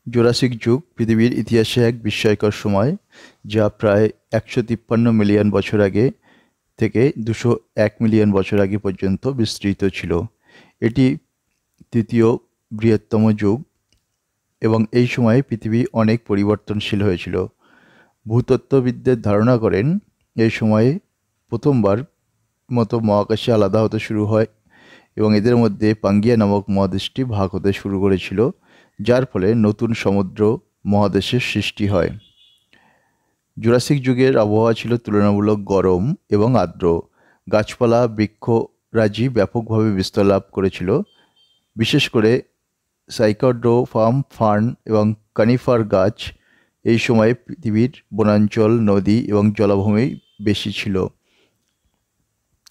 Jurassic যুগ পৃথিবীর ইতিহাসে এক বিস্ময়কর সময়, যা প্রায় ১৫৩ মিলিয়ন বছর আগে থেকে ২০১ মিলিয়ন বছর আগে পর্যন্ত বিস্তৃত ছিল। এটি তৃতীয় বৃহত্তম যুগ এবং এই সময়ে পৃথিবী অনেক পরিবর্তনশীল হয়েছিল। ভূতত্ত্ববিদদের ধারণা করেন এই সময়ে প্রথমবার মতো মহাকাশে আলাদা হতে শুরু হয় এবং এদের মধ্যে পাঙ্গিয়া নামক মহাদেশটি ভাগ হতে শুরু করেছিল, যার ফলে নতুন সমুদ্র মহাদেশের সৃষ্টি হয়। জুরাসিক যুগের আবহাওয়া ছিল তুলনামূলক গরম এবং আর্দ্র। গাছপালা, বৃক্ষরাজি ব্যাপকভাবে বিস্তার লাভ করেছিল। বিশেষ করে সাইকাডোফার্ম ফার্ন এবং কানিফার গাছ এই সময়ে পৃথিবীর বনাঞ্চল, নদী এবং জলাভূমি বেশি ছিল।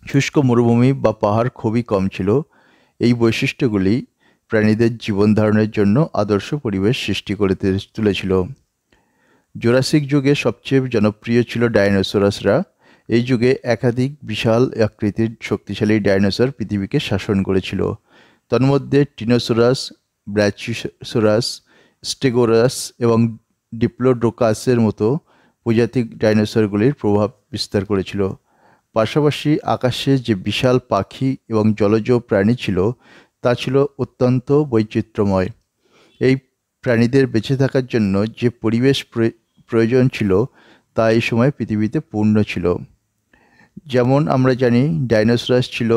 শুষ্ক মরুভূমি বা পাহাড় খুবই কম ছিল। এই বৈশিষ্ট্যগুলি প্রাণীদের জীবন ধারণের জন্য আদর্শ পরিবেশ সৃষ্টি করে তুলেছিল। জুরাসিক যুগে সবচেয়ে জনপ্রিয় ছিল ডাইনোসরাসরা। এই যুগে একাধিক বিশাল আকৃতির শক্তিশালী ডাইনোসর পৃথিবীকে শাসন করেছিল। তন্মধ্যে টিনোসরাস, ব্রাচিওসারাস, স্টেগোরাস এবং ডিপ্লোডোকাসের মতো প্রজাতিক ডাইনোসরগুলির প্রভাব বিস্তার করেছিল। পাশাপাশি আকাশে যে বিশাল পাখি এবং জলজ প্রাণী ছিল তা ছিল অত্যন্ত বৈচিত্র্যময়। এই প্রাণীদের বেঁচে থাকার জন্য যে পরিবেশ প্রয়োজন ছিল তা এই সময় পৃথিবীতে পূর্ণ ছিল। যেমন আমরা জানি, ডাইনোসরাস ছিল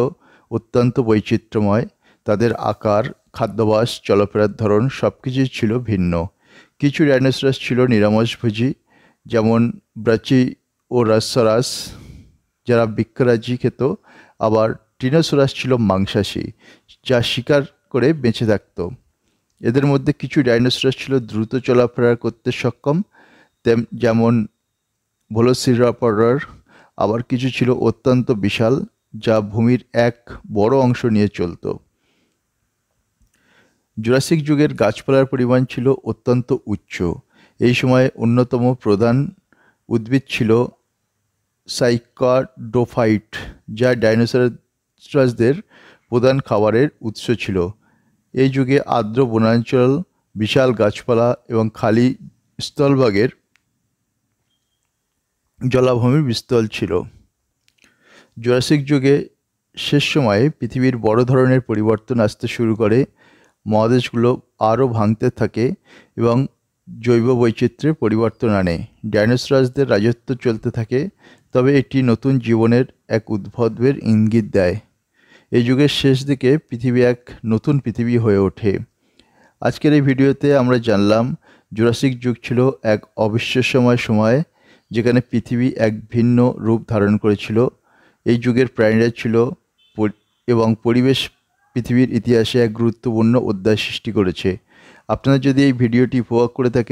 অত্যন্ত বৈচিত্র্যময়। তাদের আকার, খাদ্যাভ্যাস, চলাফেরার ধরন সব কিছুই ছিল ভিন্ন। কিছু ডাইনোসরাস ছিল নিরামিষভোজী, যেমন ব্রাচিওসারাস, যারা বৃক্ষরাজি খেত। আবার টিনোসরাস ছিল মাংসাশী, যা শিকার করে বেঁচে থাকত। এদের মধ্যে কিছু ডাইনোসরাস ছিল দ্রুত চলাফেরা করতে সক্ষম, যেমন ভেলোসিরাপটর। আবার কিছু ছিল অত্যন্ত বিশাল, যা ভূমির এক বড় অংশ নিয়ে চলত। জুরাসিক যুগের গাছপালার পরিমাণ ছিল অত্যন্ত উচ্চ। এই সময়ে অন্যতম প্রধান উদ্ভিদ ছিল সাইকাডোফাইট, যা ডাইনোসরাসদের প্রধান খাবারের উৎস ছিল। এই যুগে আর্দ্র বনাঞ্চল, বিশাল গাছপালা এবং খালি স্থলভাগের জলাভূমি বিস্তর ছিল। জুরাসিক যুগে শেষ সময়ে পৃথিবীর বড় ধরনের পরিবর্তন আসতে শুরু করে। মহাদেশগুলো আরও ভাঙতে থাকে এবং জৈব বৈচিত্র্যে পরিবর্তন আনে। ডাইনোসরাসদের রাজত্ব চলতে থাকে, তবে এটি নতুন জীবনের এক উদ্ভবের ইঙ্গিত দেয়। এই যুগের শেষ দিকে পৃথিবী এক নতুন পৃথিবী হয়ে ওঠে। আজকের এই ভিডিওতে আমরা জানলাম জুরাসিক যুগ ছিল এক অবিশ্বাস্যময় সময়, যেখানে পৃথিবী এক ভিন্ন রূপ ধারণ করেছিল। এই যুগের প্রাণীরা ছিল এবং পরিবেশ পৃথিবীর ইতিহাসে এক গুরুত্বপূর্ণ অধ্যায় সৃষ্টি করেছে। আপনারা যদি এই ভিডিওটি উপভোগ করে থাকেন